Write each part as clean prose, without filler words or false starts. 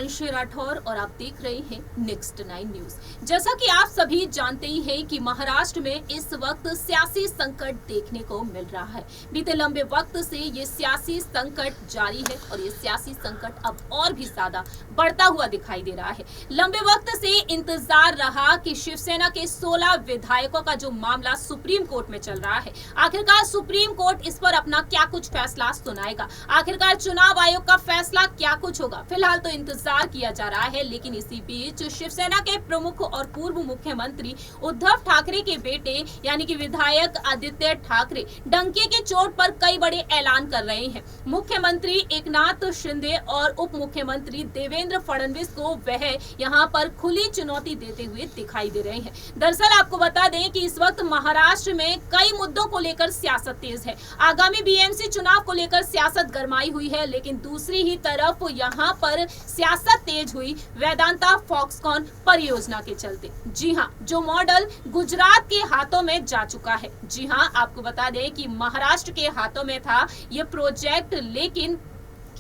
आयुषी राठौर और आप देख रहे हैं नेक्स्ट 9 न्यूज। जैसा कि आप सभी जानते ही हैं कि महाराष्ट्र में इस वक्त सियासी संकट देखने को मिल रहा है। बीते लंबे वक्त से ये सियासी संकट जारी है और ये सियासी संकट अब और भी ज्यादा बढ़ता हुआ दिखाई दे रहा है। लंबे वक्त से इंतजार रहा कि शिवसेना के 16 विधायकों का जो मामला सुप्रीम कोर्ट में चल रहा है, आखिरकार सुप्रीम कोर्ट इस पर अपना क्या कुछ फैसला सुनाएगा, आखिरकार चुनाव आयोग का फैसला क्या कुछ होगा। फिलहाल तो इंतजार किया जा रहा है, लेकिन इसी बीच शिवसेना के प्रमुख और पूर्व मुख्यमंत्री उद्धव ठाकरे के बेटे यानी कि विधायक आदित्य ठाकरे डंके की चोट पर कई बड़े ऐलान कर रहे हैं। मुख्यमंत्री एकनाथ शिंदे और उप मुख्यमंत्री देवेंद्र फडणवीस को वह यहां पर खुली चुनौती देते हुए दिखाई दे रहे हैं। दरअसल आपको बता दें कि इस वक्त महाराष्ट्र में कई मुद्दों को लेकर सियासत तेज है। आगामी बीएमसी चुनाव को लेकर सियासत गरमाई हुई है, लेकिन दूसरी ही तरफ यहां पर सियासत तेज हुई वेदांता फॉक्सकॉन परियोजना के चलते। जी हां, जो मॉडल गुजरात के हाथों में जा चुका है। जी हां, आपको बता दें कि महाराष्ट्र के हाथों में था ये प्रोजेक्ट, लेकिन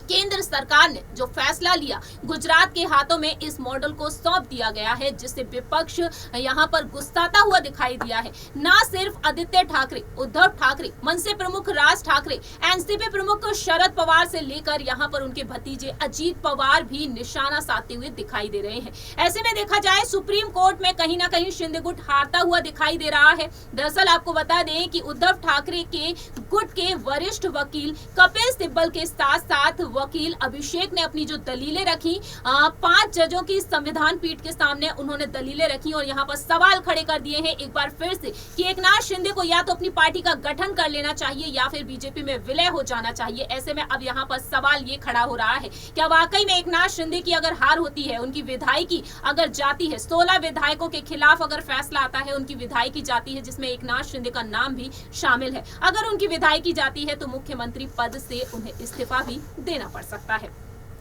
केंद्र सरकार ने जो फैसला लिया, गुजरात के हाथों में इस मॉडल को सौंप दिया गया है, जिससे विपक्ष यहां पर गुस्साता हुआ दिखाई दिया है। ना सिर्फ आदित्य ठाकरे, उद्धव ठाकरे, मनसे प्रमुख राज ठाकरे, एनसीपी प्रमुख शरद पवार से लेकर यहां पर उनके भतीजे अजीत पवार भी निशाना साधते हुए दिखाई दे रहे हैं। ऐसे में देखा जाए सुप्रीम कोर्ट में कहीं ना कहीं शिंदे गुट हारता हुआ दिखाई दे रहा है। दरअसल आपको बता दें कि उद्धव ठाकरे के गुट के वरिष्ठ वकील कपिल सिब्बल के साथ साथ वकील अभिषेक ने अपनी जो दलीलें रखी, 5 जजों की संविधान पीठ के सामने उन्होंने दलीलें रखी और यहाँ पर सवाल खड़े कर दिए हैं एक बार फिर से कि एकनाथ शिंदे को या तो अपनी पार्टी का गठन कर लेना चाहिए या फिर बीजेपी में विलय हो जाना चाहिए। ऐसे में अब यहाँ पर सवाल ये खड़ा हो रहा है, क्या वाकई में एकनाथ शिंदे की अगर हार होती है, उनकी विधायकी अगर जाती है, 16 विधायकों के खिलाफ अगर फैसला आता है, उनकी विधायकी जाती है जिसमें एकनाथ शिंदे का नाम भी शामिल है, अगर उनकी विधायकी जाती है तो मुख्यमंत्री पद से उन्हें इस्तीफा भी देना पड़ सकता है।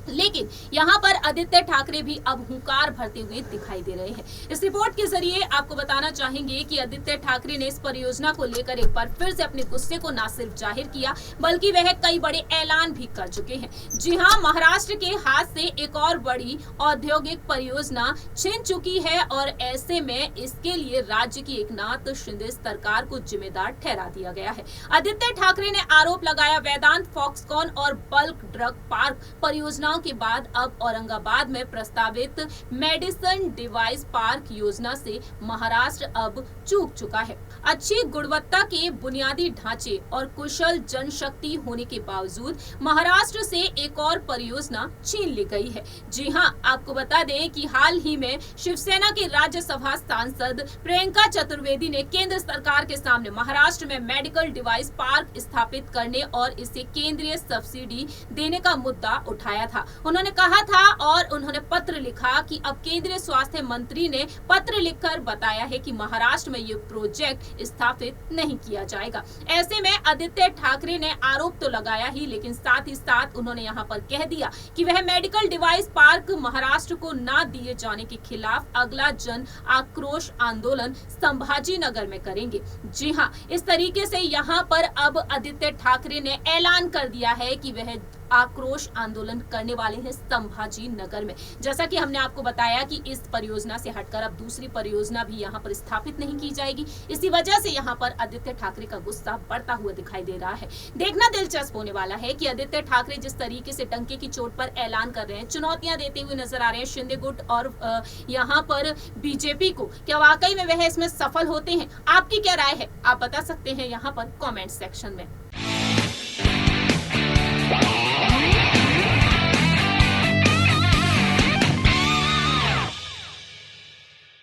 लेकिन यहाँ पर आदित्य ठाकरे भी अब हुंकार भरते हुए दिखाई दे रहे हैं। इस रिपोर्ट के जरिए आपको बताना चाहेंगे कि आदित्य ठाकरे ने इस परियोजना को लेकर एक बार फिर से अपने गुस्से को न सिर्फ जाहिर किया, बल्कि वह कई बड़े ऐलान भी कर चुके हैं। जी हां, महाराष्ट्र के हाथ से एक और बड़ी औद्योगिक परियोजना छिन चुकी है और ऐसे में इसके लिए राज्य की एकनाथ शिंदे सरकार को जिम्मेदार ठहरा दिया गया है। आदित्य ठाकरे ने आरोप लगाया, वेदांत फॉक्सकॉन और बल्क ड्रग पार्क परियोजना के बाद अब औरंगाबाद में प्रस्तावित मेडिसिन डिवाइस पार्क योजना से महाराष्ट्र अब चूक चुका है। अच्छी गुणवत्ता के बुनियादी ढांचे और कुशल जनशक्ति होने के बावजूद महाराष्ट्र से एक और परियोजना छीन ली गई है। जी हां, आपको बता दें कि हाल ही में शिवसेना के राज्यसभा सांसद प्रियंका चतुर्वेदी ने केंद्र सरकार के सामने महाराष्ट्र में मेडिकल डिवाइस पार्क स्थापित करने और इसे केंद्रीय सब्सिडी देने का मुद्दा उठाया था। उन्होंने कहा था और उन्होंने पत्र लिखा कि अब केंद्रीय स्वास्थ्य मंत्री ने पत्र लिखकर बताया है कि महाराष्ट्र में ये प्रोजेक्ट स्थापित नहीं किया जाएगा। ऐसे में आदित्य ठाकरे ने आरोप तो लगाया ही, लेकिन साथ ही साथ उन्होंने यहाँ पर कह दिया कि वह मेडिकल डिवाइस पार्क महाराष्ट्र को ना दिए जाने के खिलाफ अगला जन आक्रोश आंदोलन संभाजी नगर में करेंगे। जी हाँ, इस तरीके से यहाँ पर अब आदित्य ठाकरे ने ऐलान कर दिया है कि वह आक्रोश आंदोलन करने वाले हैं संभाजी नगर में। जैसा कि हमने आपको बताया कि इस परियोजना से हटकर अब दूसरी परियोजना भी यहाँ पर स्थापित नहीं की जाएगी। इसी वजह से यहाँ पर आदित्य ठाकरे का गुस्सा बढ़ता हुआ दिखाई दे रहा है। देखना दिलचस्प होने वाला है कि आदित्य ठाकरे जिस तरीके से डंके की चोट पर ऐलान कर रहे हैं, चुनौतियां देते हुए नजर आ रहे हैं शिंदे गुट और यहाँ पर बीजेपी को, क्या वाकई में वह इसमें सफल होते हैं? आपकी क्या राय है? आप बता सकते हैं यहाँ पर कॉमेंट सेक्शन में।